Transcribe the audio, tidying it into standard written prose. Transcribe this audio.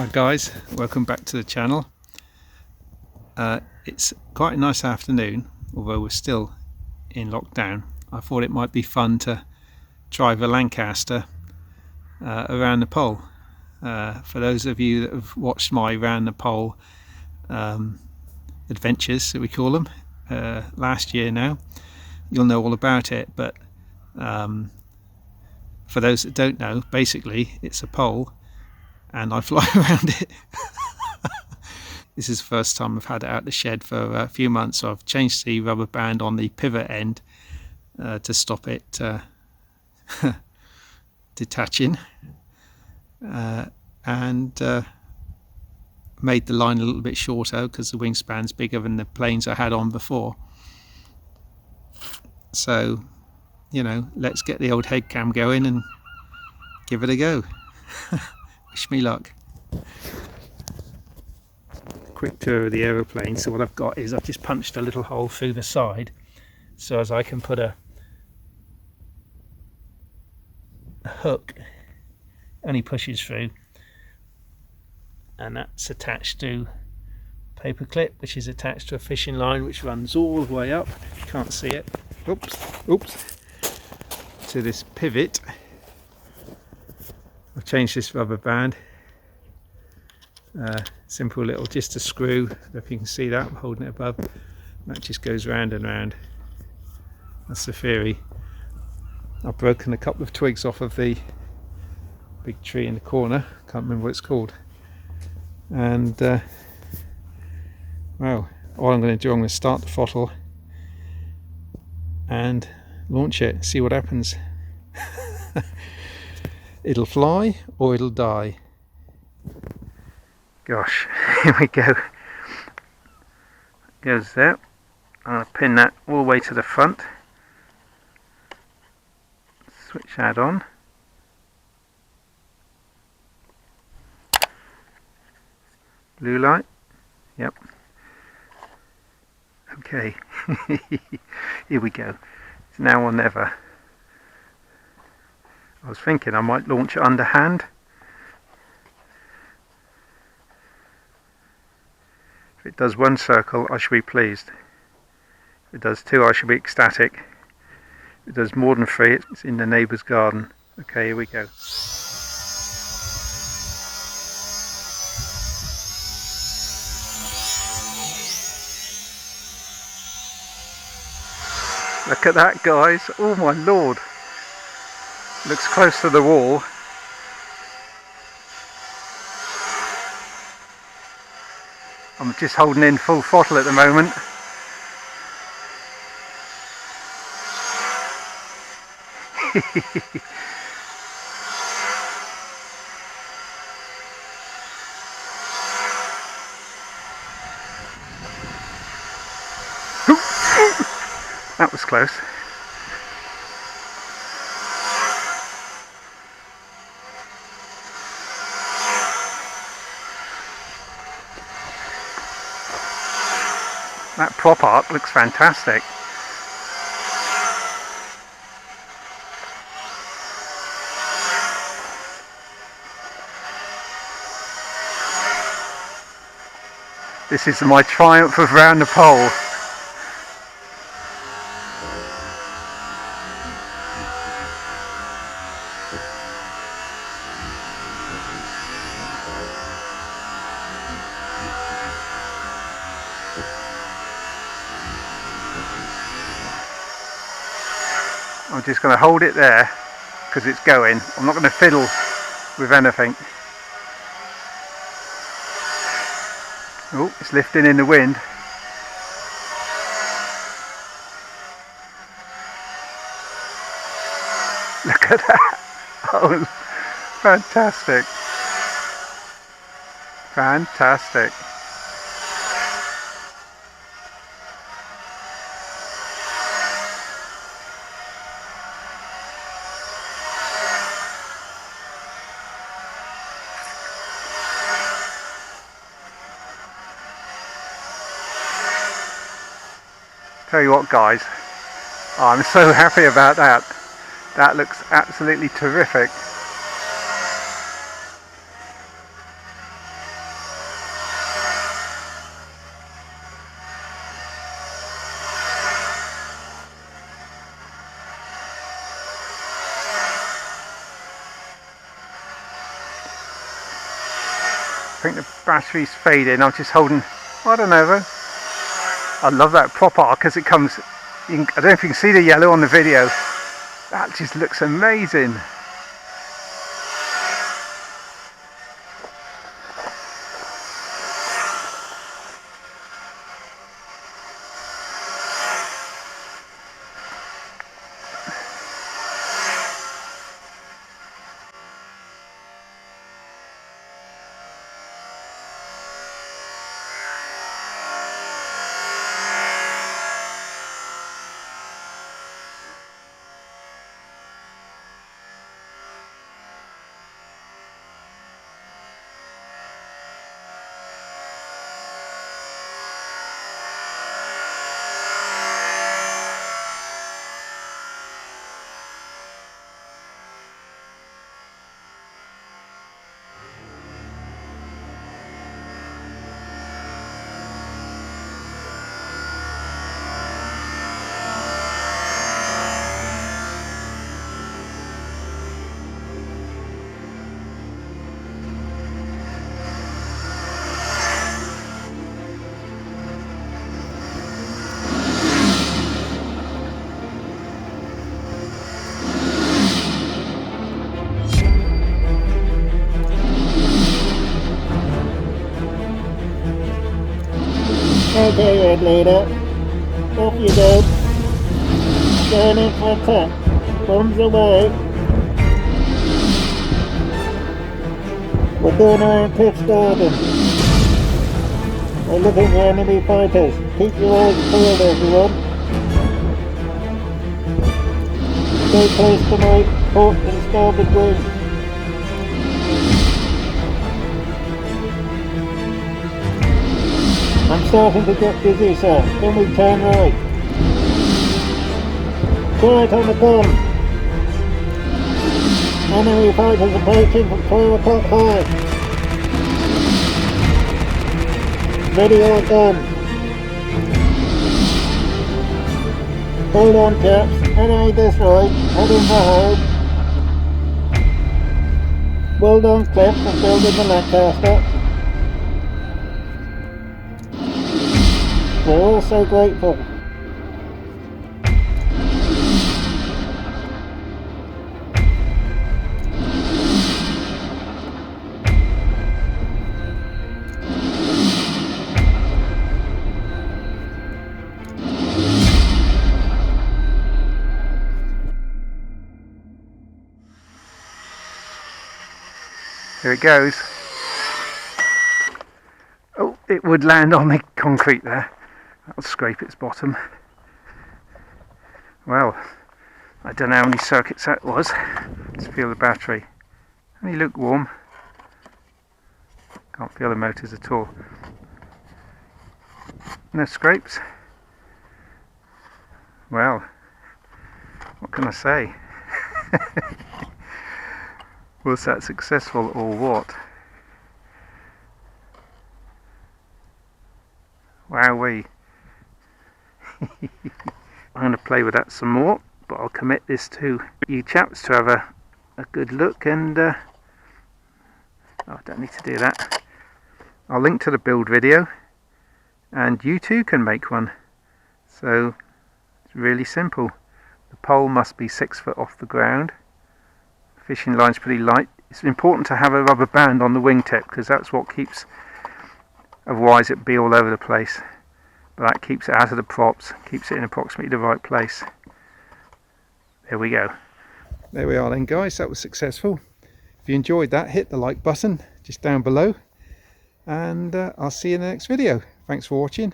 Hi guys, welcome back to the channel. It's quite a nice afternoon, although we're still in lockdown. I thought it might be fun to drive a Lancaster around the pole. For those of you that have watched my round the pole adventures, that we call them, last year now, you'll know all about it. But for those that don't know, basically it's a pole and I fly around it. This is the first time I've had it out the shed for a few months, so I've changed the rubber band on the pivot end to stop it detaching, and made the line a little bit shorter because the wingspan's bigger than the planes I had on before. So, you know, let's get the old head cam going and give it a go. Wish me luck. Quick tour of the aeroplane. So what I've got is I've just punched a little hole through the side so as I can put a hook, only pushes through, and that's attached to a paper clip which is attached to a fishing line which runs all the way up, can't see it, oops, to this pivot. I've changed this rubber band. Simple little, just a screw, if you can see that, I'm holding it above, that just goes round and round. That's the theory. I've broken a couple of twigs off of the big tree in the corner, can't remember what it's called, and well, all I'm going to do, I'm going to start the throttle and launch it, see what happens. It'll fly or it'll die. Gosh, here we go. Goes there. I'll pin that all the way to the front. Switch that on. Blue light. Yep. Okay. Here we go. It's now or never. I was thinking I might launch it underhand. If it does one circle, I should be pleased. If it does two, I should be ecstatic. If it does more than three, it's in the neighbour's garden. Okay, here we go. Look at that, guys. Oh my lord. Looks close to the wall. I'm just holding in full throttle at the moment. That was close. That prop art looks fantastic. This is my triumph of round the pole. I'm just going to hold it there because it's going. I'm not going to fiddle with anything. Oh, it's lifting in the wind. Look at that. Oh, fantastic. Fantastic. Tell you what, guys, I'm so happy about that. That looks absolutely terrific. think the battery's fading. I'm just holding, I don't know though. I love that prop arc as it comes. I don't know if you can see the yellow on the video. That just looks amazing. Okay, Red Leader, off you go. Going in for attack. Bombs away. We're doing our own pitch garden. We're looking for enemy fighters. Keep your eyes peeled, everyone. Stay close to my port and starboard wing. I'm starting to get dizzy, sir. Can we turn right? Quiet on the gun. Enemy fighters approaching from 12 o'clock high. Ready or done. Hold on, chaps. Enemy destroyed. Heading for home. Well done, Cliff, for building the Lancaster. We're all so grateful. Here it goes. Oh, it would land on the concrete there. That'll scrape its bottom. Well, I don't know how many circuits that was. Let's feel the battery. Only lukewarm. Can't feel the motors at all. No scrapes. Well, what can I say? Was that successful or what? Wowee. I'm going to play with that some more, but I'll commit this to you chaps to have a good look, and oh, I don't need to do that. I'll link to the build video, and you too can make one. So it's really simple. The pole must be 6 foot off the ground. Fishing line's pretty light. It's important to have a rubber band on the wingtip because that's what keeps, otherwise it'd be all over the place. But that keeps it out of the props, keeps it in approximately the right place. There we go. There we are then, guys, that was successful. If you enjoyed that, hit the like button just down below, and I'll see you in the next video. Thanks for watching.